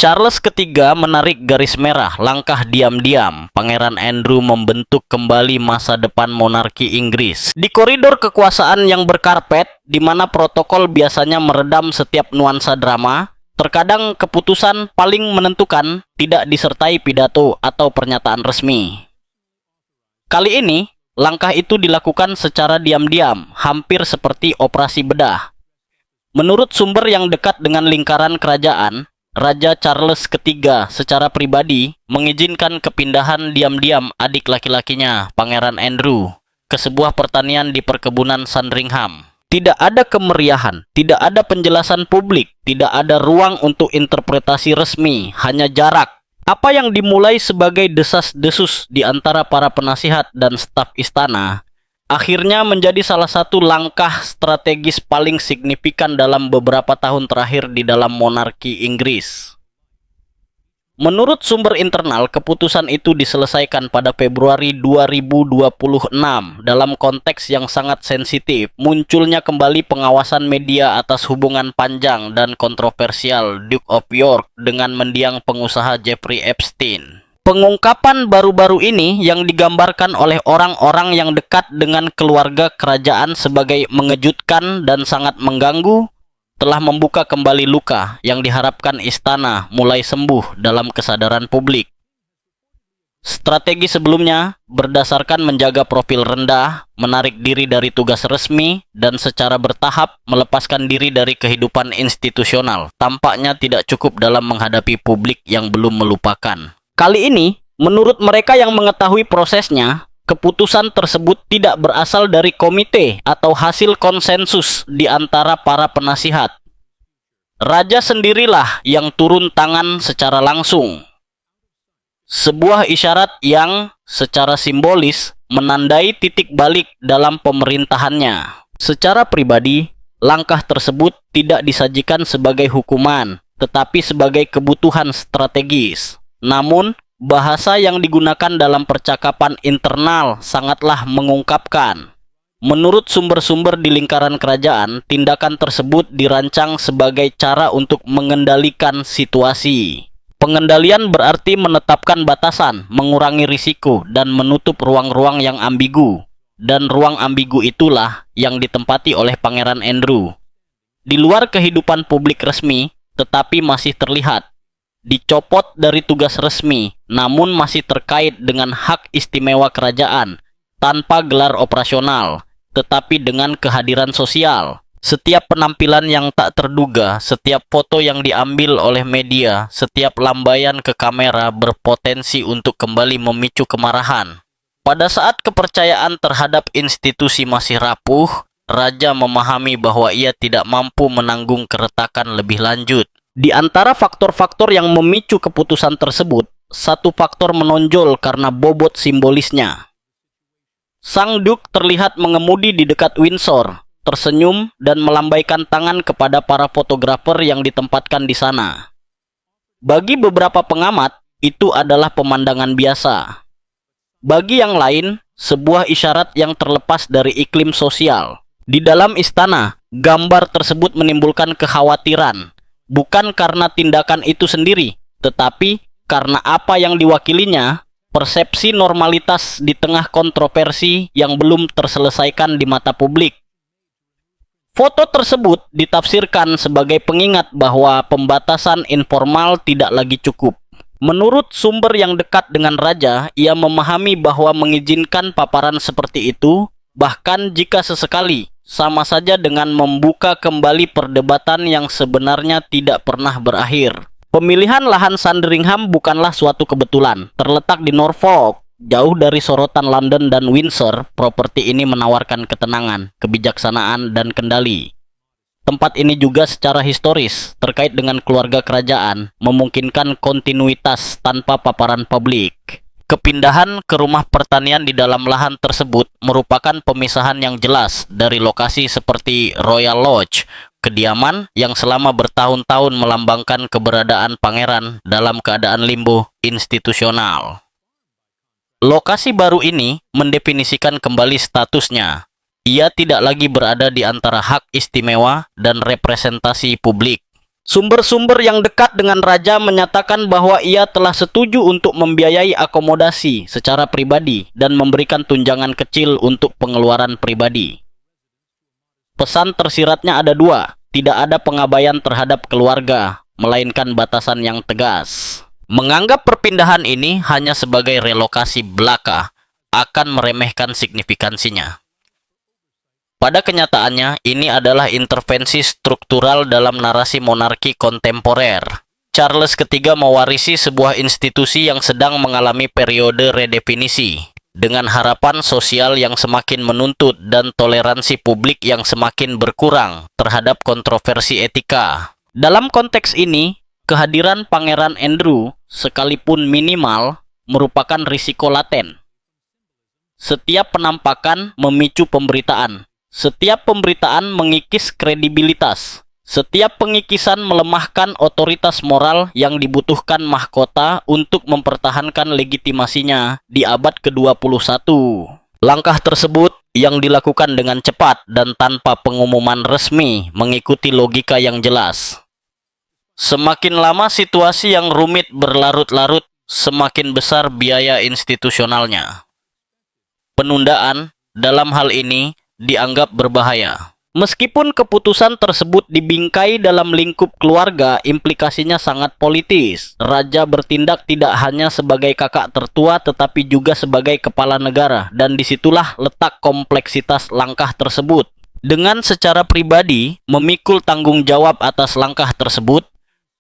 Charles III menarik garis merah langkah diam-diam. Pangeran Andrew membentuk kembali masa depan monarki Inggris. Di koridor kekuasaan yang berkarpet, di mana protokol biasanya meredam setiap nuansa drama, terkadang keputusan paling menentukan tidak disertai pidato atau pernyataan resmi. Kali ini, langkah itu dilakukan secara diam-diam, hampir seperti operasi bedah. Menurut sumber yang dekat dengan lingkaran kerajaan, Raja Charles III secara pribadi mengizinkan kepindahan diam-diam adik laki-lakinya, Pangeran Andrew, ke sebuah pertanian di perkebunan Sandringham. Tidak ada kemeriahan, tidak ada penjelasan publik, tidak ada ruang untuk interpretasi resmi, hanya jarak. Apa yang dimulai sebagai desas-desus di antara para penasihat dan staf istana, akhirnya menjadi salah satu langkah strategis paling signifikan dalam beberapa tahun terakhir di dalam monarki Inggris. Menurut sumber internal, keputusan itu diselesaikan pada Februari 2026 dalam konteks yang sangat sensitif. Munculnya kembali pengawasan media atas hubungan panjang dan kontroversial Duke of York dengan mendiang pengusaha Jeffrey Epstein. Pengungkapan baru-baru ini yang digambarkan oleh orang-orang yang dekat dengan keluarga kerajaan sebagai mengejutkan dan sangat mengganggu telah membuka kembali luka yang diharapkan istana mulai sembuh dalam kesadaran publik. Strategi sebelumnya berdasarkan menjaga profil rendah, menarik diri dari tugas resmi, dan secara bertahap melepaskan diri dari kehidupan institusional, tampaknya tidak cukup dalam menghadapi publik yang belum melupakan. Kali ini, menurut mereka yang mengetahui prosesnya, keputusan tersebut tidak berasal dari komite atau hasil konsensus di antara para penasihat. Raja sendirilah yang turun tangan secara langsung. Sebuah isyarat yang secara simbolis menandai titik balik dalam pemerintahannya. Secara pribadi, langkah tersebut tidak disajikan sebagai hukuman, tetapi sebagai kebutuhan strategis. Namun, bahasa yang digunakan dalam percakapan internal sangatlah mengungkapkan. Menurut sumber-sumber di lingkaran kerajaan, tindakan tersebut dirancang sebagai cara untuk mengendalikan situasi. Pengendalian berarti menetapkan batasan, mengurangi risiko, dan menutup ruang-ruang yang ambigu. Dan ruang ambigu itulah yang ditempati oleh Pangeran Andrew. Di luar kehidupan publik resmi, tetapi masih terlihat. Dicopot dari tugas resmi, namun masih terkait dengan hak istimewa kerajaan, tanpa gelar operasional, tetapi dengan kehadiran sosial. Setiap penampilan yang tak terduga, setiap foto yang diambil oleh media, setiap lambaian ke kamera berpotensi untuk kembali memicu kemarahan. Pada saat kepercayaan terhadap institusi masih rapuh, Raja memahami bahwa ia tidak mampu menanggung keretakan lebih lanjut. Di antara faktor-faktor yang memicu keputusan tersebut, satu faktor menonjol karena bobot simbolisnya. Sang Duke terlihat mengemudi di dekat Windsor, tersenyum dan melambaikan tangan kepada para fotografer yang ditempatkan di sana. Bagi beberapa pengamat, itu adalah pemandangan biasa. Bagi yang lain, sebuah isyarat yang terlepas dari iklim sosial. Di dalam istana, gambar tersebut menimbulkan kekhawatiran. Bukan karena tindakan itu sendiri, tetapi karena apa yang diwakilinya, persepsi normalitas di tengah kontroversi yang belum terselesaikan di mata publik. Foto tersebut ditafsirkan sebagai pengingat bahwa pembatasan informal tidak lagi cukup. Menurut sumber yang dekat dengan raja, ia memahami bahwa mengizinkan paparan seperti itu, bahkan jika sesekali, sama saja dengan membuka kembali perdebatan yang sebenarnya tidak pernah berakhir. Pemilihan lahan Sandringham bukanlah suatu kebetulan. Terletak di Norfolk, jauh dari sorotan London dan Windsor, properti ini menawarkan ketenangan, kebijaksanaan, dan kendali. Tempat ini juga secara historis, terkait dengan keluarga kerajaan, memungkinkan kontinuitas tanpa paparan publik. Kepindahan ke rumah pertanian di dalam lahan tersebut merupakan pemisahan yang jelas dari lokasi seperti Royal Lodge, kediaman yang selama bertahun-tahun melambangkan keberadaan pangeran dalam keadaan limbo institusional. Lokasi baru ini mendefinisikan kembali statusnya. Ia tidak lagi berada di antara hak istimewa dan representasi publik. Sumber-sumber yang dekat dengan raja menyatakan bahwa ia telah setuju untuk membiayai akomodasi secara pribadi dan memberikan tunjangan kecil untuk pengeluaran pribadi. Pesan tersiratnya ada dua, tidak ada pengabaian terhadap keluarga, melainkan batasan yang tegas. Menganggap perpindahan ini hanya sebagai relokasi belaka akan meremehkan signifikansinya. Pada kenyataannya, ini adalah intervensi struktural dalam narasi monarki kontemporer. Charles III mewarisi sebuah institusi yang sedang mengalami periode redefinisi, dengan harapan sosial yang semakin menuntut dan toleransi publik yang semakin berkurang terhadap kontroversi etika. Dalam konteks ini, kehadiran Pangeran Andrew, sekalipun minimal, merupakan risiko laten. Setiap penampakan memicu pemberitaan. Setiap pemberitaan mengikis kredibilitas. Setiap pengikisan melemahkan otoritas moral yang dibutuhkan mahkota untuk mempertahankan legitimasinya di abad ke-21. Langkah tersebut yang dilakukan dengan cepat dan tanpa pengumuman resmi mengikuti logika yang jelas. Semakin lama situasi yang rumit berlarut-larut, semakin besar biaya institusionalnya. Penundaan dalam hal ini dianggap berbahaya. Meskipun keputusan tersebut dibingkai dalam lingkup keluarga, implikasinya sangat politis. Raja bertindak tidak hanya sebagai kakak tertua, tetapi juga sebagai kepala negara, dan disitulah letak kompleksitas langkah tersebut. Dengan secara pribadi memikul tanggung jawab atas langkah tersebut,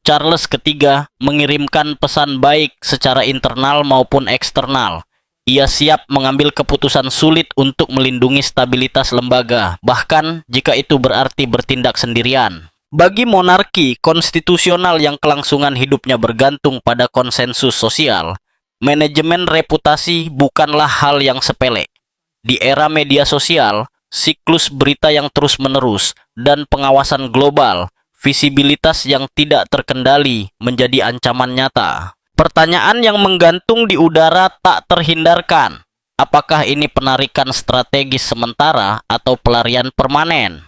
Charles III mengirimkan pesan baik secara internal maupun eksternal. Ia siap mengambil keputusan sulit untuk melindungi stabilitas lembaga, bahkan jika itu berarti bertindak sendirian. Bagi monarki konstitusional yang kelangsungan hidupnya bergantung pada konsensus sosial, manajemen reputasi bukanlah hal yang sepele. Di era media sosial, siklus berita yang terus-menerus, dan pengawasan global, visibilitas yang tidak terkendali menjadi ancaman nyata. Pertanyaan yang menggantung di udara tak terhindarkan. Apakah ini penarikan strategis sementara atau pelarian permanen?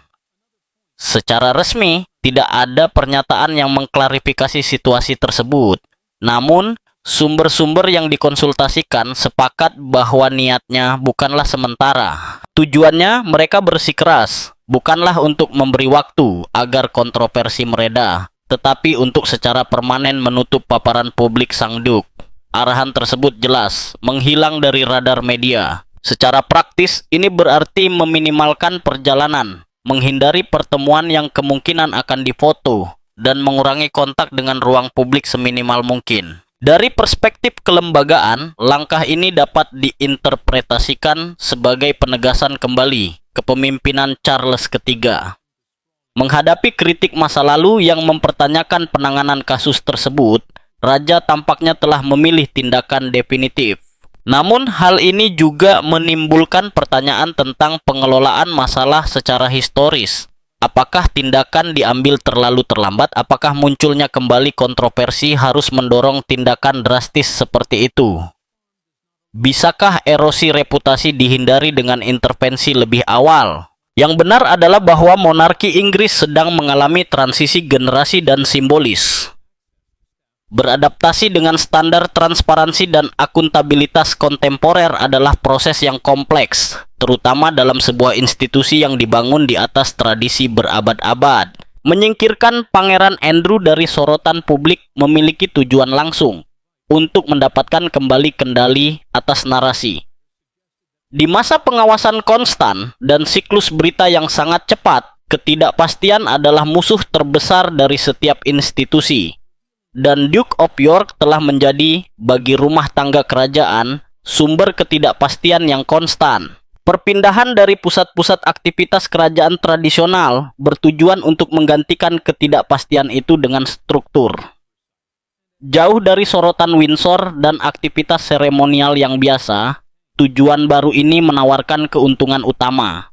Secara resmi, tidak ada pernyataan yang mengklarifikasi situasi tersebut. Namun, sumber-sumber yang dikonsultasikan sepakat bahwa niatnya bukanlah sementara. Tujuannya mereka bersikeras, bukanlah untuk memberi waktu agar kontroversi mereda, tetapi untuk secara permanen menutup paparan publik Sang Duk. Arahan tersebut jelas, menghilang dari radar media. Secara praktis, ini berarti meminimalkan perjalanan, menghindari pertemuan yang kemungkinan akan difoto, dan mengurangi kontak dengan ruang publik seminimal mungkin. Dari perspektif kelembagaan, langkah ini dapat diinterpretasikan sebagai penegasan kembali kepemimpinan Charles III. Menghadapi kritik masa lalu yang mempertanyakan penanganan kasus tersebut, Raja tampaknya telah memilih tindakan definitif. Namun hal ini juga menimbulkan pertanyaan tentang pengelolaan masalah secara historis. Apakah tindakan diambil terlalu terlambat? Apakah munculnya kembali kontroversi harus mendorong tindakan drastis seperti itu? Bisakah erosi reputasi dihindari dengan intervensi lebih awal? Yang benar adalah bahwa monarki Inggris sedang mengalami transisi generasi dan simbolis. Beradaptasi dengan standar transparansi dan akuntabilitas kontemporer adalah proses yang kompleks, terutama dalam sebuah institusi yang dibangun di atas tradisi berabad-abad. Menyingkirkan Pangeran Andrew dari sorotan publik memiliki tujuan langsung untuk mendapatkan kembali kendali atas narasi. Di masa pengawasan konstan dan siklus berita yang sangat cepat, ketidakpastian adalah musuh terbesar dari setiap institusi. Dan Duke of York telah menjadi, bagi rumah tangga kerajaan, sumber ketidakpastian yang konstan. Perpindahan dari pusat-pusat aktivitas kerajaan tradisional bertujuan untuk menggantikan ketidakpastian itu dengan struktur. Jauh dari sorotan Windsor dan aktivitas seremonial yang biasa, tujuan baru ini menawarkan keuntungan utama,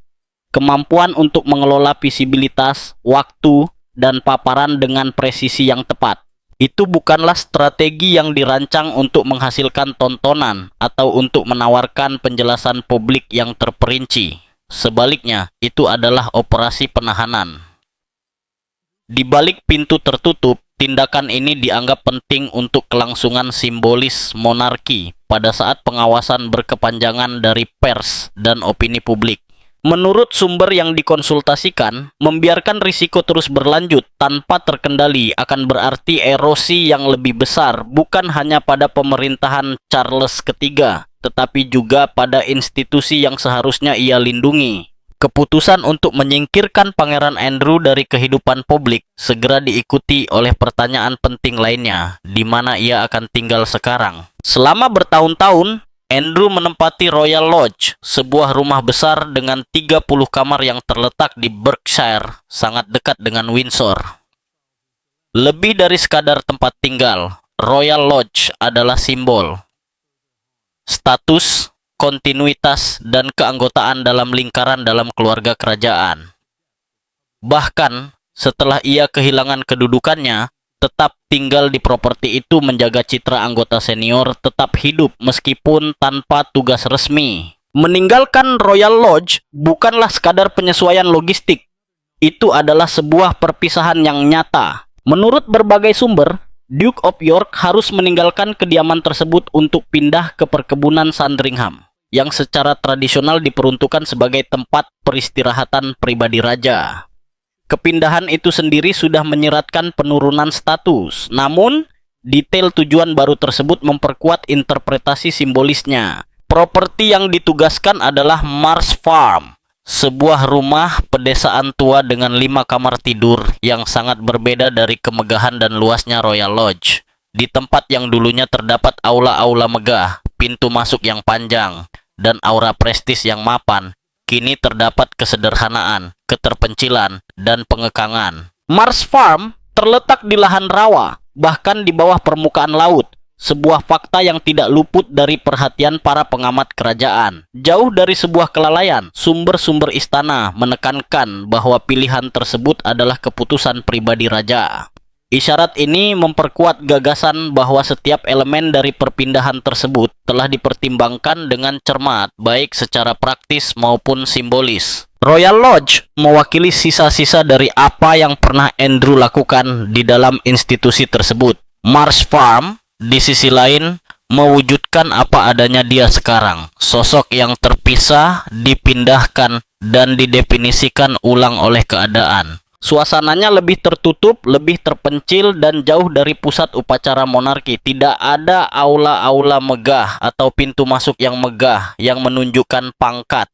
kemampuan untuk mengelola visibilitas, waktu, dan paparan dengan presisi yang tepat. Itu bukanlah strategi yang dirancang untuk menghasilkan tontonan atau untuk menawarkan penjelasan publik yang terperinci. Sebaliknya, itu adalah operasi penahanan. Di balik pintu tertutup, tindakan ini dianggap penting untuk kelangsungan simbolis monarki pada saat pengawasan berkepanjangan dari pers dan opini publik. Menurut sumber yang dikonsultasikan, membiarkan risiko terus berlanjut tanpa terkendali akan berarti erosi yang lebih besar bukan hanya pada pemerintahan Charles III, tetapi juga pada institusi yang seharusnya ia lindungi. Keputusan untuk menyingkirkan Pangeran Andrew dari kehidupan publik segera diikuti oleh pertanyaan penting lainnya, di mana ia akan tinggal sekarang. Selama bertahun-tahun, Andrew menempati Royal Lodge, sebuah rumah besar dengan 30 kamar yang terletak di Berkshire, sangat dekat dengan Windsor. Lebih dari sekadar tempat tinggal, Royal Lodge adalah simbol status, kontinuitas, dan keanggotaan dalam lingkaran dalam keluarga kerajaan. Bahkan, setelah ia kehilangan kedudukannya, tetap tinggal di properti itu menjaga citra anggota senior tetap hidup meskipun tanpa tugas resmi. Meninggalkan Royal Lodge bukanlah sekadar penyesuaian logistik. Itu adalah sebuah perpisahan yang nyata. Menurut berbagai sumber, Duke of York harus meninggalkan kediaman tersebut untuk pindah ke perkebunan Sandringham, yang secara tradisional diperuntukkan sebagai tempat peristirahatan pribadi raja. Kepindahan itu sendiri sudah menyeratkan penurunan status, namun detail tujuan baru tersebut memperkuat interpretasi simbolisnya. Properti yang ditugaskan adalah Marsh Farm, sebuah rumah pedesaan tua dengan 5 kamar tidur yang sangat berbeda dari kemegahan dan luasnya Royal Lodge. Di tempat yang dulunya terdapat aula-aula megah, pintu masuk yang panjang, dan aura prestis yang mapan, kini terdapat kesederhanaan, keterpencilan, dan pengekangan. Marsh Farm terletak di lahan rawa, bahkan di bawah permukaan laut. Sebuah fakta yang tidak luput dari perhatian para pengamat kerajaan. Jauh dari sebuah kelalaian, sumber-sumber istana menekankan bahwa pilihan tersebut adalah keputusan pribadi raja. Isyarat ini memperkuat gagasan bahwa setiap elemen dari perpindahan tersebut telah dipertimbangkan dengan cermat, baik secara praktis maupun simbolis. Royal Lodge mewakili sisa-sisa dari apa yang pernah Andrew lakukan di dalam institusi tersebut. Marsh Farm, di sisi lain, mewujudkan apa adanya dia sekarang. Sosok yang terpisah, dipindahkan, dan didefinisikan ulang oleh keadaan. Suasananya lebih tertutup, lebih terpencil, dan jauh dari pusat upacara monarki. Tidak ada aula-aula megah atau pintu masuk yang megah yang menunjukkan pangkat.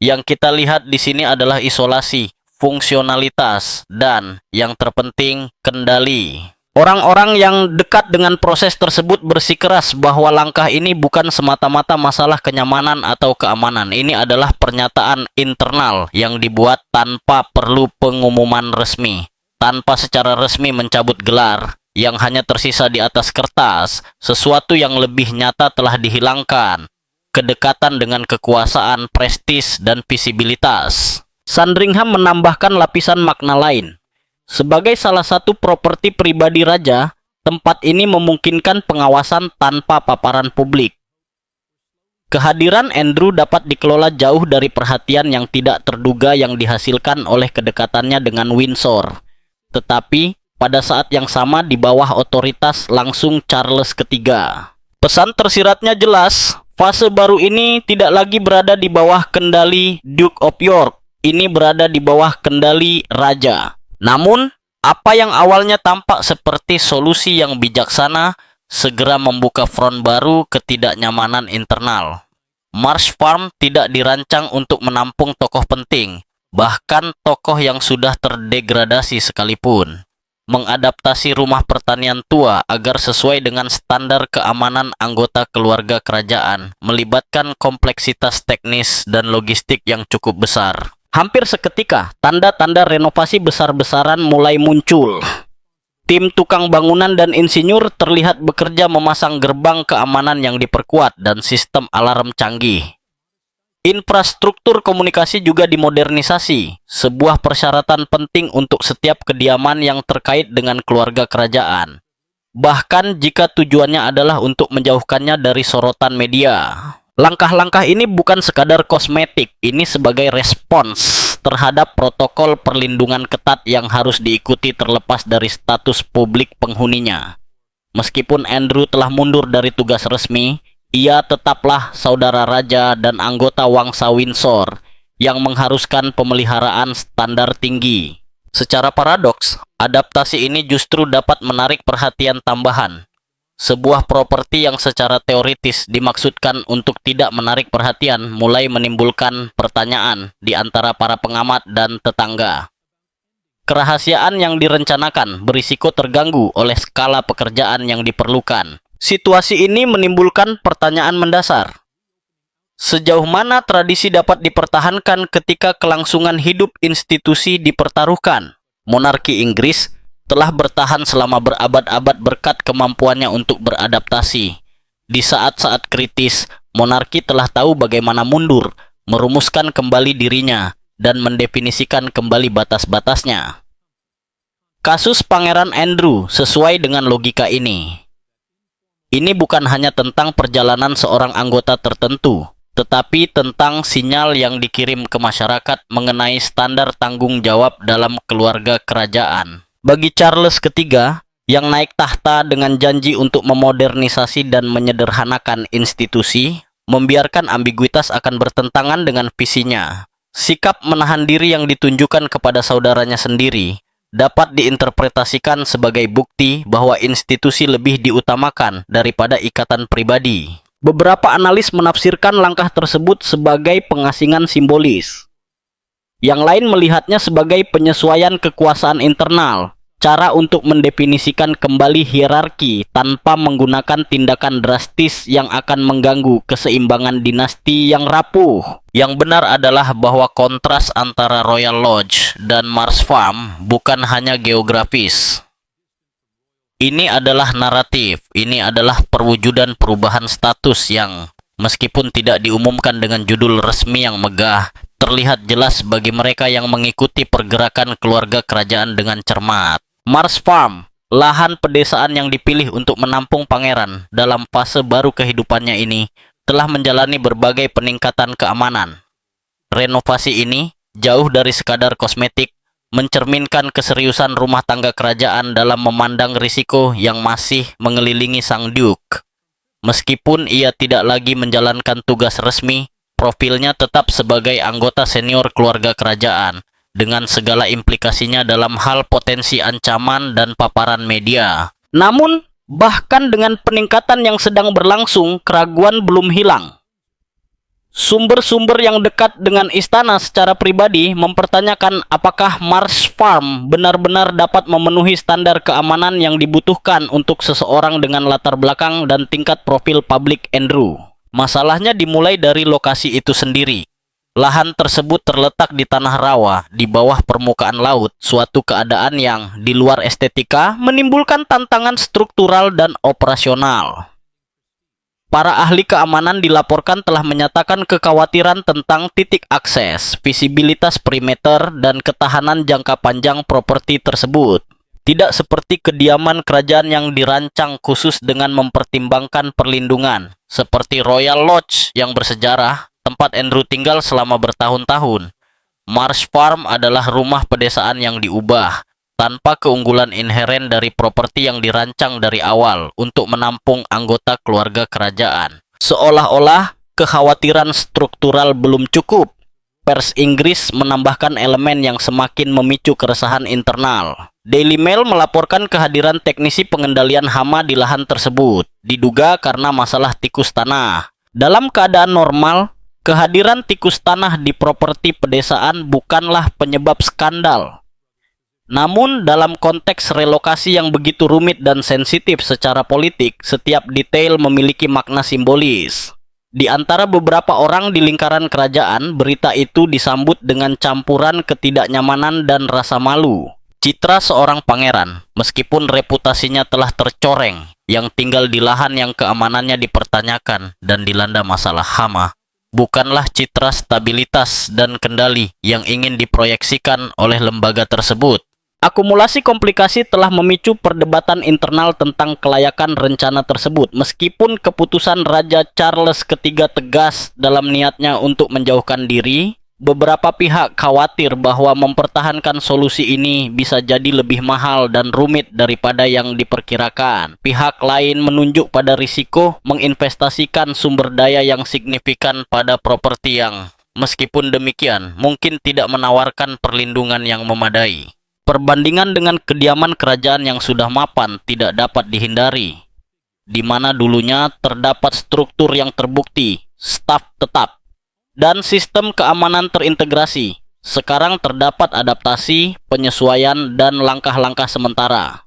Yang kita lihat di sini adalah isolasi, fungsionalitas, dan yang terpenting, kendali. Orang-orang yang dekat dengan proses tersebut bersikeras bahwa langkah ini bukan semata-mata masalah kenyamanan atau keamanan. Ini adalah pernyataan internal yang dibuat tanpa perlu pengumuman resmi, tanpa secara resmi mencabut gelar yang hanya tersisa di atas kertas. Sesuatu yang lebih nyata telah dihilangkan, kedekatan dengan kekuasaan, prestis, dan visibilitas. Sandringham menambahkan lapisan makna lain. Sebagai salah satu properti pribadi raja, tempat ini memungkinkan pengawasan tanpa paparan publik. Kehadiran Andrew dapat dikelola jauh dari perhatian yang tidak terduga yang dihasilkan oleh kedekatannya dengan Windsor. Tetapi, pada saat yang sama di bawah otoritas langsung Charles III. Pesan tersiratnya jelas, fase baru ini tidak lagi berada di bawah kendali Duke of York. Ini berada di bawah kendali raja. Namun, apa yang awalnya tampak seperti solusi yang bijaksana segera membuka front baru ketidaknyamanan internal. Marsh Farm tidak dirancang untuk menampung tokoh penting, bahkan tokoh yang sudah terdegradasi sekalipun. Mengadaptasi rumah pertanian tua agar sesuai dengan standar keamanan anggota keluarga kerajaan melibatkan kompleksitas teknis dan logistik yang cukup besar. Hampir seketika, tanda-tanda renovasi besar-besaran mulai muncul. Tim tukang bangunan dan insinyur terlihat bekerja memasang gerbang keamanan yang diperkuat dan sistem alarm canggih. Infrastruktur komunikasi juga dimodernisasi, sebuah persyaratan penting untuk setiap kediaman yang terkait dengan keluarga kerajaan. Bahkan jika tujuannya adalah untuk menjauhkannya dari sorotan media. Langkah-langkah ini bukan sekadar kosmetik, ini sebagai respons terhadap protokol perlindungan ketat yang harus diikuti terlepas dari status publik penghuninya. Meskipun Andrew telah mundur dari tugas resmi, ia tetaplah saudara raja dan anggota Wangsa Windsor yang mengharuskan pemeliharaan standar tinggi. Secara paradoks, adaptasi ini justru dapat menarik perhatian tambahan. Sebuah properti yang secara teoritis dimaksudkan untuk tidak menarik perhatian mulai menimbulkan pertanyaan di antara para pengamat dan tetangga. Kerahasiaan yang direncanakan berisiko terganggu oleh skala pekerjaan yang diperlukan. Situasi ini menimbulkan pertanyaan mendasar. Sejauh mana tradisi dapat dipertahankan ketika kelangsungan hidup institusi dipertaruhkan? Monarki Inggris telah bertahan selama berabad-abad berkat kemampuannya untuk beradaptasi. Di saat-saat kritis, monarki telah tahu bagaimana mundur, merumuskan kembali dirinya, dan mendefinisikan kembali batas-batasnya. Kasus Pangeran Andrew sesuai dengan logika ini. Ini bukan hanya tentang perjalanan seorang anggota tertentu, tetapi tentang sinyal yang dikirim ke masyarakat mengenai standar tanggung jawab dalam keluarga kerajaan. Bagi Charles III, yang naik tahta dengan janji untuk memodernisasi dan menyederhanakan institusi, membiarkan ambiguitas akan bertentangan dengan visinya. Sikap menahan diri yang ditunjukkan kepada saudaranya sendiri dapat diinterpretasikan sebagai bukti bahwa institusi lebih diutamakan daripada ikatan pribadi. Beberapa analis menafsirkan langkah tersebut sebagai pengasingan simbolis. Yang lain melihatnya sebagai penyesuaian kekuasaan internal, cara untuk mendefinisikan kembali hierarki tanpa menggunakan tindakan drastis yang akan mengganggu keseimbangan dinasti yang rapuh. Yang benar adalah bahwa kontras antara Royal Lodge dan Mars Farm bukan hanya geografis. Ini adalah naratif, ini adalah perwujudan perubahan status yang, meskipun tidak diumumkan dengan judul resmi yang megah, terlihat jelas bagi mereka yang mengikuti pergerakan keluarga kerajaan dengan cermat. Mars Farm, lahan pedesaan yang dipilih untuk menampung pangeran dalam fase baru kehidupannya ini, telah menjalani berbagai peningkatan keamanan. Renovasi ini, jauh dari sekadar kosmetik, mencerminkan keseriusan rumah tangga kerajaan dalam memandang risiko yang masih mengelilingi Sang Duke. Meskipun ia tidak lagi menjalankan tugas resmi, profilnya tetap sebagai anggota senior keluarga kerajaan, dengan segala implikasinya dalam hal potensi ancaman dan paparan media. Namun, bahkan dengan peningkatan yang sedang berlangsung, keraguan belum hilang. Sumber-sumber yang dekat dengan istana secara pribadi mempertanyakan apakah Mars Farm benar-benar dapat memenuhi standar keamanan yang dibutuhkan untuk seseorang dengan latar belakang dan tingkat profil publik Andrew. Masalahnya dimulai dari lokasi itu sendiri. Lahan tersebut terletak di tanah rawa di bawah permukaan laut, suatu keadaan yang di luar estetika menimbulkan tantangan struktural dan operasional. Para ahli keamanan dilaporkan telah menyatakan kekhawatiran tentang titik akses, visibilitas perimeter, dan ketahanan jangka panjang properti tersebut. Tidak seperti kediaman kerajaan yang dirancang khusus dengan mempertimbangkan perlindungan, seperti Royal Lodge yang bersejarah, tempat Andrew tinggal selama bertahun-tahun. Mars Farm adalah rumah pedesaan yang diubah, tanpa keunggulan inheren dari properti yang dirancang dari awal untuk menampung anggota keluarga kerajaan. Seolah-olah kekhawatiran struktural belum cukup, pers Inggris menambahkan elemen yang semakin memicu keresahan internal. Daily Mail melaporkan kehadiran teknisi pengendalian hama di lahan tersebut, diduga karena masalah tikus tanah. Dalam keadaan normal, kehadiran tikus tanah di properti pedesaan bukanlah penyebab skandal. Namun, dalam konteks relokasi yang begitu rumit dan sensitif secara politik, setiap detail memiliki makna simbolis. Di antara beberapa orang di lingkaran kerajaan, berita itu disambut dengan campuran ketidaknyamanan dan rasa malu. Citra seorang pangeran, meskipun reputasinya telah tercoreng, yang tinggal di lahan yang keamanannya dipertanyakan dan dilanda masalah hama, bukanlah citra stabilitas dan kendali yang ingin diproyeksikan oleh lembaga tersebut. Akumulasi komplikasi telah memicu perdebatan internal tentang kelayakan rencana tersebut, meskipun keputusan Raja Charles III tegas dalam niatnya untuk menjauhkan diri. Beberapa pihak khawatir bahwa mempertahankan solusi ini bisa jadi lebih mahal dan rumit daripada yang diperkirakan. Pihak lain menunjuk pada risiko menginvestasikan sumber daya yang signifikan pada properti yang, meskipun demikian, mungkin tidak menawarkan perlindungan yang memadai. Perbandingan dengan kediaman kerajaan yang sudah mapan tidak dapat dihindari, di mana dulunya terdapat struktur yang terbukti, staf tetap, dan sistem keamanan terintegrasi. Sekarang terdapat adaptasi, penyesuaian, dan langkah-langkah sementara.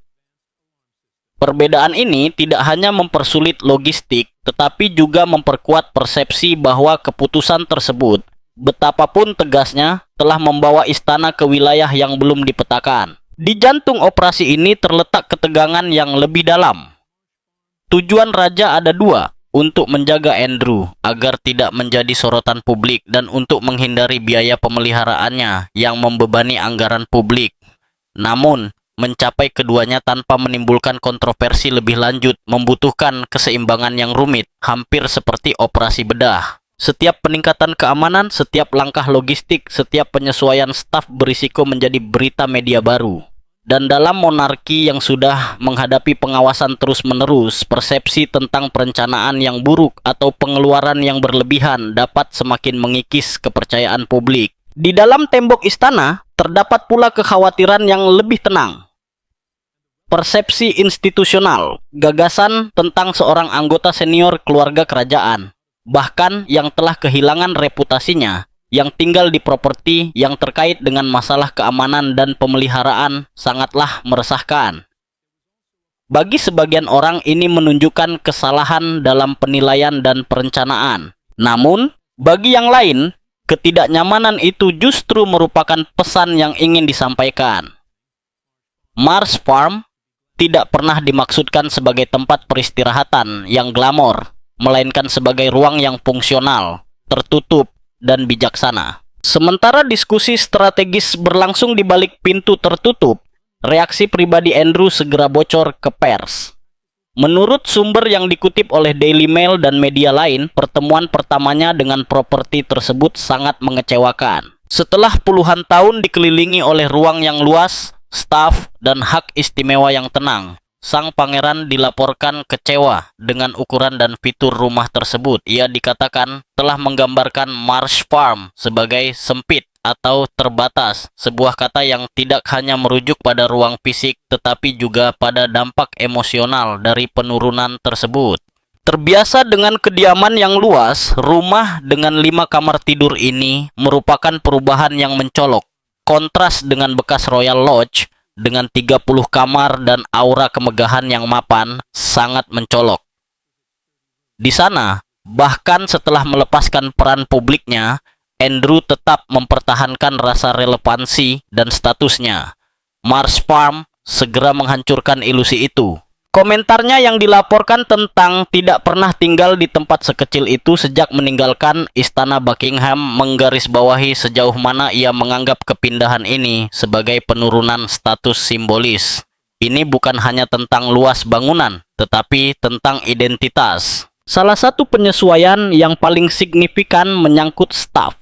Perbedaan ini tidak hanya mempersulit logistik, tetapi juga memperkuat persepsi bahwa keputusan tersebut, betapapun tegasnya, telah membawa istana ke wilayah yang belum dipetakan. Di jantung operasi ini terletak ketegangan yang lebih dalam. Tujuan raja ada dua: untuk menjaga Andrew agar tidak menjadi sorotan publik dan untuk menghindari biaya pemeliharaannya yang membebani anggaran publik. Namun, mencapai keduanya tanpa menimbulkan kontroversi lebih lanjut membutuhkan keseimbangan yang rumit, hampir seperti operasi bedah. Setiap peningkatan keamanan, setiap langkah logistik, setiap penyesuaian staf berisiko menjadi berita media baru. Dan dalam monarki yang sudah menghadapi pengawasan terus-menerus, persepsi tentang perencanaan yang buruk atau pengeluaran yang berlebihan dapat semakin mengikis kepercayaan publik. Di dalam tembok istana, terdapat pula kekhawatiran yang lebih tenang. Persepsi institusional, gagasan tentang seorang anggota senior keluarga kerajaan, bahkan yang telah kehilangan reputasinya, yang tinggal di properti yang terkait dengan masalah keamanan dan pemeliharaan sangatlah meresahkan. Bagi sebagian orang ini menunjukkan kesalahan dalam penilaian dan perencanaan. Namun, bagi yang lain, ketidaknyamanan itu justru merupakan pesan yang ingin disampaikan. Mars Farm tidak pernah dimaksudkan sebagai tempat peristirahatan yang glamor, melainkan sebagai ruang yang fungsional, tertutup, dan bijaksana. Sementara diskusi strategis berlangsung di balik pintu tertutup, reaksi pribadi Andrew segera bocor ke pers. Menurut sumber yang dikutip oleh Daily Mail dan media lain, pertemuan pertamanya dengan properti tersebut sangat mengecewakan. Setelah puluhan tahun dikelilingi oleh ruang yang luas, staf, dan hak istimewa yang tenang, sang pangeran dilaporkan kecewa dengan ukuran dan fitur rumah tersebut. Ia dikatakan telah menggambarkan Mars Farm sebagai sempit atau terbatas, sebuah kata yang tidak hanya merujuk pada ruang fisik tetapi juga pada dampak emosional dari penurunan tersebut. Terbiasa dengan kediaman yang luas, rumah dengan 5 kamar tidur ini merupakan perubahan yang mencolok. Kontras dengan bekas Royal Lodge dengan 30 kamar dan aura kemegahan yang mapan sangat mencolok. Di sana, bahkan setelah melepaskan peran publiknya, Andrew tetap mempertahankan rasa relevansi dan statusnya. Mars Farm segera menghancurkan ilusi itu. Komentarnya yang dilaporkan tentang tidak pernah tinggal di tempat sekecil itu sejak meninggalkan Istana Buckingham menggarisbawahi sejauh mana ia menganggap kepindahan ini sebagai penurunan status simbolis. Ini bukan hanya tentang luas bangunan, tetapi tentang identitas. Salah satu penyesuaian yang paling signifikan menyangkut staf.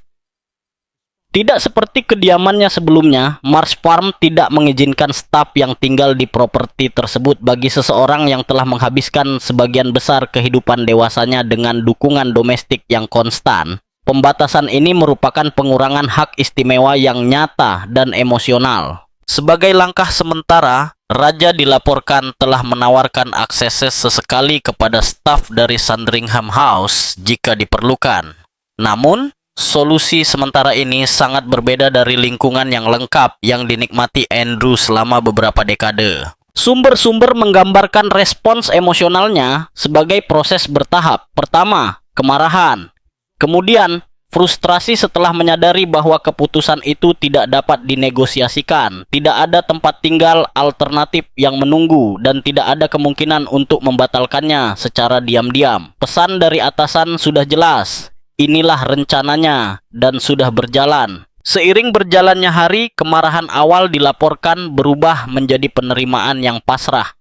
Tidak seperti kediamannya sebelumnya, Mars Farm tidak mengizinkan staf yang tinggal di properti tersebut bagi seseorang yang telah menghabiskan sebagian besar kehidupan dewasanya dengan dukungan domestik yang konstan. Pembatasan ini merupakan pengurangan hak istimewa yang nyata dan emosional. Sebagai langkah sementara, Raja dilaporkan telah menawarkan akses sesekali kepada staf dari Sandringham House jika diperlukan. Namun, solusi sementara ini sangat berbeda dari lingkungan yang lengkap yang dinikmati Andrew selama beberapa dekade. Sumber-sumber menggambarkan respons emosionalnya sebagai proses bertahap. Pertama, kemarahan. Kemudian, frustrasi setelah menyadari bahwa keputusan itu tidak dapat dinegosiasikan. Tidak ada tempat tinggal alternatif yang menunggu dan tidak ada kemungkinan untuk membatalkannya secara diam-diam. Pesan dari atasan sudah jelas. Inilah rencananya dan sudah berjalan. Seiring berjalannya hari, kemarahan awal dilaporkan berubah menjadi penerimaan yang pasrah.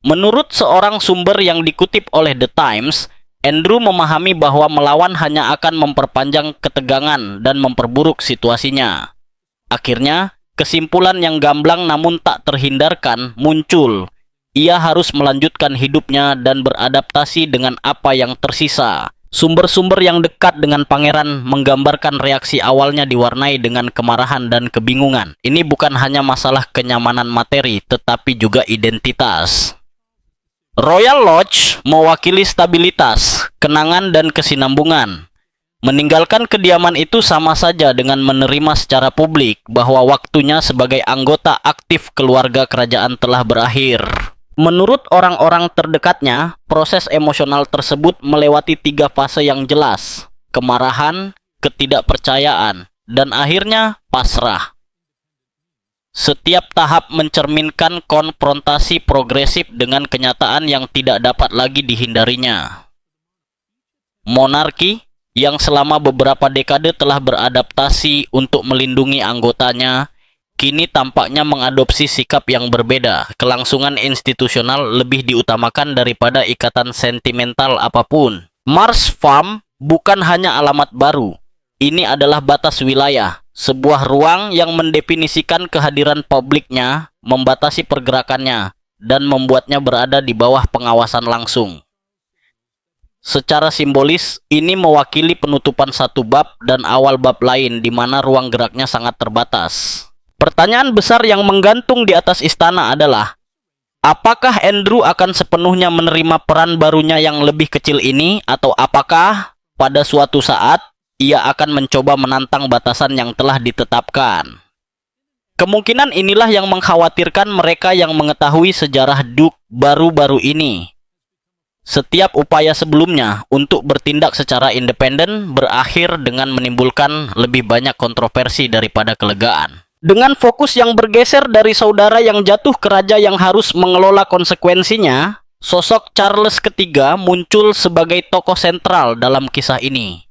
Menurut seorang sumber yang dikutip oleh The Times, Andrew memahami bahwa melawan hanya akan memperpanjang ketegangan dan memperburuk situasinya. Akhirnya, kesimpulan yang gamblang namun tak terhindarkan muncul. Ia harus melanjutkan hidupnya dan beradaptasi dengan apa yang tersisa. Sumber-sumber yang dekat dengan pangeran menggambarkan reaksi awalnya diwarnai dengan kemarahan dan kebingungan. Ini bukan hanya masalah kenyamanan materi, tetapi juga identitas. Royal Lodge mewakili stabilitas, kenangan, dan kesinambungan. Meninggalkan kediaman itu sama saja dengan menerima secara publik bahwa waktunya sebagai anggota aktif keluarga kerajaan telah berakhir. Menurut orang-orang terdekatnya, proses emosional tersebut melewati 3 fase yang jelas: kemarahan, ketidakpercayaan, dan akhirnya pasrah. Setiap tahap mencerminkan konfrontasi progresif dengan kenyataan yang tidak dapat lagi dihindarinya. Monarki, yang selama beberapa dekade telah beradaptasi untuk melindungi anggotanya, kini tampaknya mengadopsi sikap yang berbeda. Kelangsungan institusional lebih diutamakan daripada ikatan sentimental apapun. Mars Farm bukan hanya alamat baru. Ini adalah batas wilayah, sebuah ruang yang mendefinisikan kehadiran publiknya, membatasi pergerakannya, dan membuatnya berada di bawah pengawasan langsung. Secara simbolis, ini mewakili penutupan satu bab dan awal bab lain di mana ruang geraknya sangat terbatas. Pertanyaan besar yang menggantung di atas istana adalah, apakah Andrew akan sepenuhnya menerima peran barunya yang lebih kecil ini, atau apakah pada suatu saat ia akan mencoba menantang batasan yang telah ditetapkan? Kemungkinan inilah yang mengkhawatirkan mereka yang mengetahui sejarah Duke baru-baru ini. Setiap upaya sebelumnya untuk bertindak secara independen berakhir dengan menimbulkan lebih banyak kontroversi daripada kelegaan. Dengan fokus yang bergeser dari saudara yang jatuh ke raja yang harus mengelola konsekuensinya, sosok Charles III muncul sebagai tokoh sentral dalam kisah ini.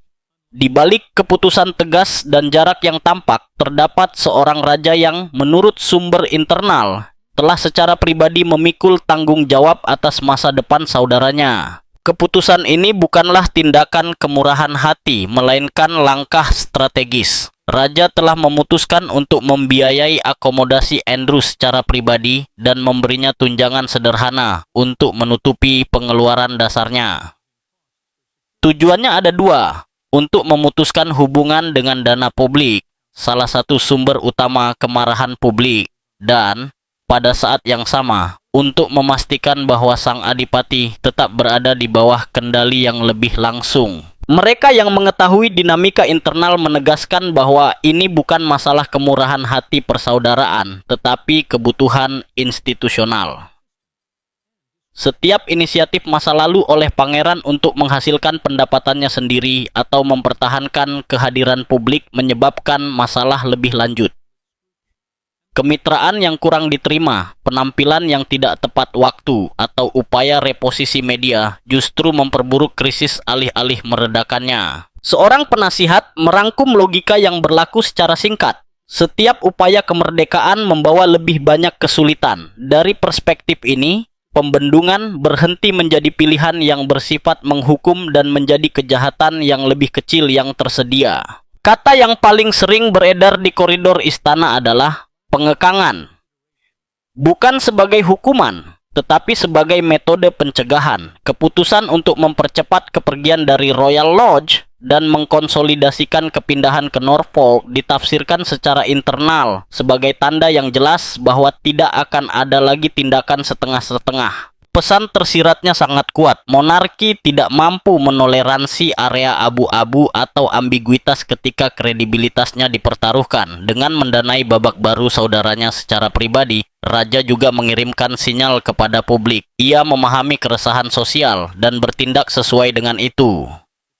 Di balik keputusan tegas dan jarak yang tampak, terdapat seorang raja yang menurut sumber internal telah secara pribadi memikul tanggung jawab atas masa depan saudaranya. Keputusan ini bukanlah tindakan kemurahan hati, melainkan langkah strategis. Raja telah memutuskan untuk membiayai akomodasi Andrew secara pribadi dan memberinya tunjangan sederhana untuk menutupi pengeluaran dasarnya. Tujuannya ada 2, untuk memutuskan hubungan dengan dana publik, salah satu sumber utama kemarahan publik, dan pada saat yang sama, untuk memastikan bahwa sang adipati tetap berada di bawah kendali yang lebih langsung. Mereka yang mengetahui dinamika internal menegaskan bahwa ini bukan masalah kemurahan hati persaudaraan, tetapi kebutuhan institusional. Setiap inisiatif masa lalu oleh pangeran untuk menghasilkan pendapatannya sendiri atau mempertahankan kehadiran publik menyebabkan masalah lebih lanjut. Kemitraan yang kurang diterima, penampilan yang tidak tepat waktu, atau upaya reposisi media justru memperburuk krisis alih-alih meredakannya. Seorang penasihat merangkum logika yang berlaku secara singkat. Setiap upaya kemerdekaan membawa lebih banyak kesulitan. Dari perspektif ini, pembendungan berhenti menjadi pilihan yang bersifat menghukum dan menjadi kejahatan yang lebih kecil yang tersedia. Kata yang paling sering beredar di koridor istana adalah pengekangan. Bukan sebagai hukuman, tetapi sebagai metode pencegahan. Keputusan untuk mempercepat kepergian dari Royal Lodge dan mengkonsolidasikan kepindahan ke Norfolk ditafsirkan secara internal sebagai tanda yang jelas bahwa tidak akan ada lagi tindakan setengah-setengah. Pesan tersiratnya sangat kuat. Monarki tidak mampu menoleransi area abu-abu atau ambiguitas ketika kredibilitasnya dipertaruhkan. Dengan mendanai babak baru saudaranya secara pribadi, Raja juga mengirimkan sinyal kepada publik. Ia memahami keresahan sosial dan bertindak sesuai dengan itu.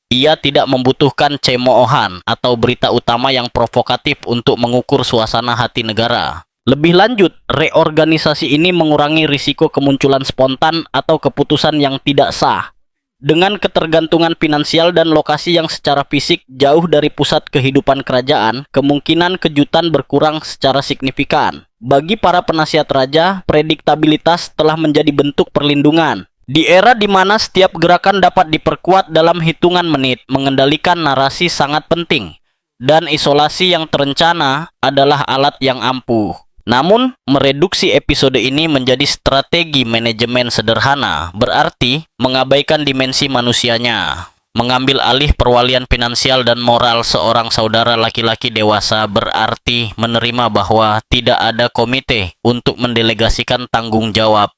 Ia tidak membutuhkan cemoohan atau berita utama yang provokatif untuk mengukur suasana hati negara. Lebih lanjut, reorganisasi ini mengurangi risiko kemunculan spontan atau keputusan yang tidak sah. Dengan ketergantungan finansial dan lokasi yang secara fisik jauh dari pusat kehidupan kerajaan, kemungkinan kejutan berkurang secara signifikan. Bagi para penasihat raja, prediktabilitas telah menjadi bentuk perlindungan. Di era di mana setiap gerakan dapat diperkuat dalam hitungan menit, mengendalikan narasi sangat penting, dan isolasi yang terencana adalah alat yang ampuh. Namun, mereduksi episode ini menjadi strategi manajemen sederhana, berarti mengabaikan dimensi manusianya. Mengambil alih perwalian finansial dan moral seorang saudara laki-laki dewasa berarti menerima bahwa tidak ada komite untuk mendelegasikan tanggung jawab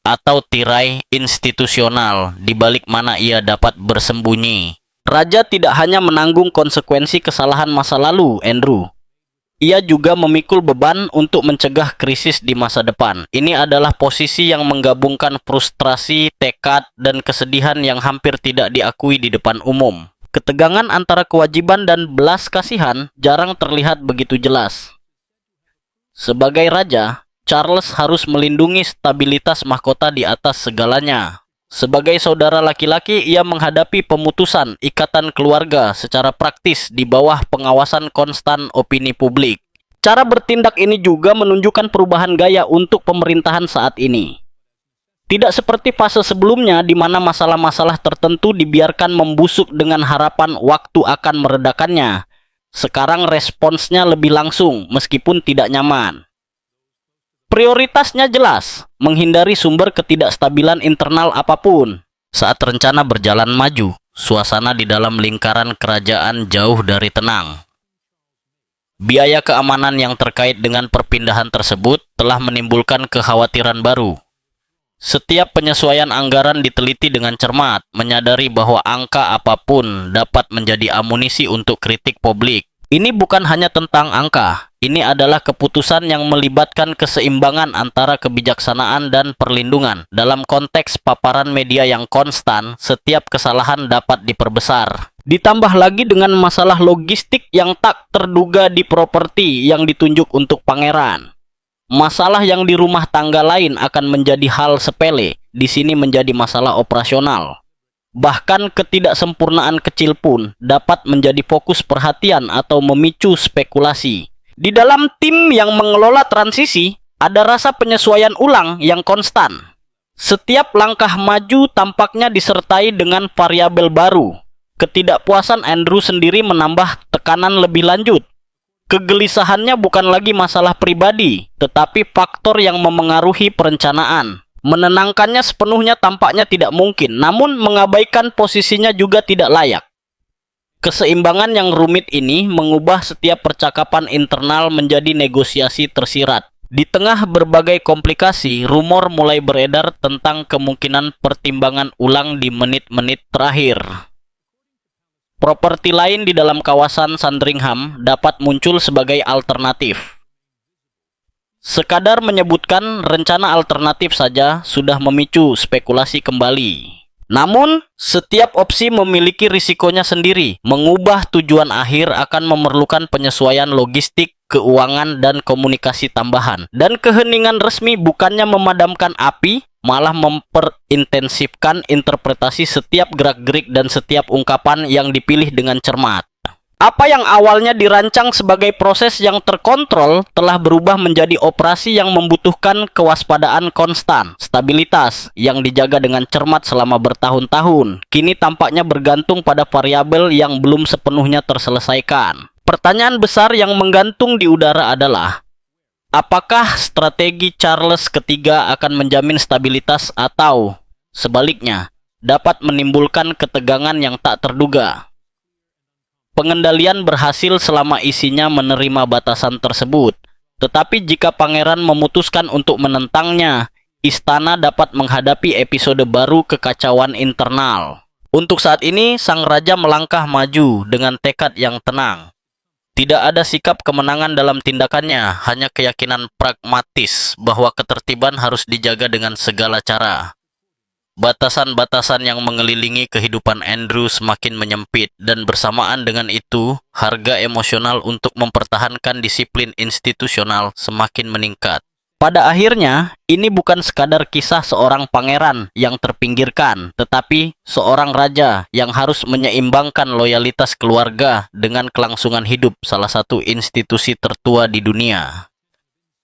atau tirai institusional di balik mana ia dapat bersembunyi. Raja tidak hanya menanggung konsekuensi kesalahan masa lalu, Andrew. Ia juga memikul beban untuk mencegah krisis di masa depan. Ini adalah posisi yang menggabungkan frustrasi, tekad, dan kesedihan yang hampir tidak diakui di depan umum. Ketegangan antara kewajiban dan belas kasihan jarang terlihat begitu jelas. Sebagai raja, Charles harus melindungi stabilitas mahkota di atas segalanya. Sebagai saudara laki-laki, ia menghadapi pemutusan ikatan keluarga secara praktis di bawah pengawasan konstan opini publik. Cara bertindak ini juga menunjukkan perubahan gaya untuk pemerintahan saat ini. Tidak seperti fase sebelumnya di mana masalah-masalah tertentu dibiarkan membusuk dengan harapan waktu akan meredakannya. Sekarang responsnya lebih langsung meskipun tidak nyaman. Prioritasnya jelas, menghindari sumber ketidakstabilan internal apapun. Saat rencana berjalan maju, suasana di dalam lingkaran kerajaan jauh dari tenang. Biaya keamanan yang terkait dengan perpindahan tersebut telah menimbulkan kekhawatiran baru. Setiap penyesuaian anggaran diteliti dengan cermat, menyadari bahwa angka apapun dapat menjadi amunisi untuk kritik publik. Ini bukan hanya tentang angka, ini adalah keputusan yang melibatkan keseimbangan antara kebijaksanaan dan perlindungan. Dalam konteks paparan media yang konstan, setiap kesalahan dapat diperbesar. Ditambah lagi dengan masalah logistik yang tak terduga di properti yang ditunjuk untuk pangeran. Masalah yang di rumah tangga lain akan menjadi hal sepele, di sini menjadi masalah operasional. Bahkan ketidaksempurnaan kecil pun dapat menjadi fokus perhatian atau memicu spekulasi. Di dalam tim yang mengelola transisi, ada rasa penyesuaian ulang yang konstan. Setiap langkah maju tampaknya disertai dengan variabel baru. Ketidakpuasan Andrew sendiri menambah tekanan lebih lanjut. Kegelisahannya bukan lagi masalah pribadi, tetapi faktor yang memengaruhi perencanaan. Menenangkannya sepenuhnya tampaknya tidak mungkin, namun mengabaikan posisinya juga tidak layak. Keseimbangan yang rumit ini mengubah setiap percakapan internal menjadi negosiasi tersirat. Di tengah berbagai komplikasi, rumor mulai beredar tentang kemungkinan pertimbangan ulang di menit-menit terakhir. Properti lain di dalam kawasan Sandringham dapat muncul sebagai alternatif. Sekadar menyebutkan rencana alternatif saja sudah memicu spekulasi kembali. Namun, setiap opsi memiliki risikonya sendiri. Mengubah tujuan akhir akan memerlukan penyesuaian logistik, keuangan, dan komunikasi tambahan. Dan keheningan resmi bukannya memadamkan api, malah memperintensifkan interpretasi setiap gerak-gerik dan setiap ungkapan yang dipilih dengan cermat. Apa yang awalnya dirancang sebagai proses yang terkontrol telah berubah menjadi operasi yang membutuhkan kewaspadaan konstan. Stabilitas yang dijaga dengan cermat selama bertahun-tahun kini tampaknya bergantung pada variabel yang belum sepenuhnya terselesaikan. Pertanyaan besar yang menggantung di udara adalah, apakah strategi Charles III akan menjamin stabilitas atau sebaliknya dapat menimbulkan ketegangan yang tak terduga? Pengendalian berhasil selama isinya menerima batasan tersebut. Tetapi jika pangeran memutuskan untuk menentangnya, istana dapat menghadapi episode baru kekacauan internal. Untuk saat ini, sang raja melangkah maju dengan tekad yang tenang. Tidak ada sikap kemenangan dalam tindakannya, hanya keyakinan pragmatis bahwa ketertiban harus dijaga dengan segala cara. Batasan-batasan yang mengelilingi kehidupan Andrew semakin menyempit, dan bersamaan dengan itu, harga emosional untuk mempertahankan disiplin institusional semakin meningkat. Pada akhirnya, ini bukan sekadar kisah seorang pangeran yang terpinggirkan, tetapi seorang raja yang harus menyeimbangkan loyalitas keluarga dengan kelangsungan hidup salah satu institusi tertua di dunia.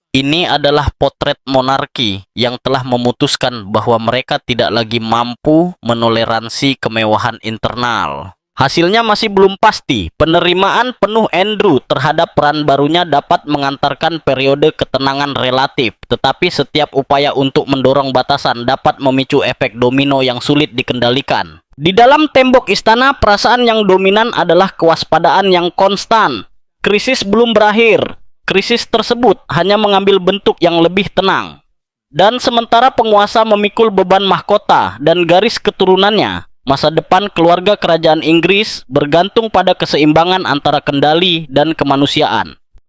Ini adalah potret monarki yang telah memutuskan bahwa mereka tidak lagi mampu menoleransi kemewahan internal. Hasilnya masih belum pasti. Penerimaan penuh Andrew terhadap peran barunya dapat mengantarkan periode ketenangan relatif, tetapi setiap upaya untuk mendorong batasan dapat memicu efek domino yang sulit dikendalikan. Di dalam tembok istana, perasaan yang dominan adalah kewaspadaan yang konstan. Krisis belum berakhir. Krisis tersebut hanya mengambil bentuk yang lebih tenang. Dan sementara penguasa memikul beban mahkota dan garis keturunannya, masa depan keluarga kerajaan Inggris bergantung pada keseimbangan antara kendali dan kemanusiaan.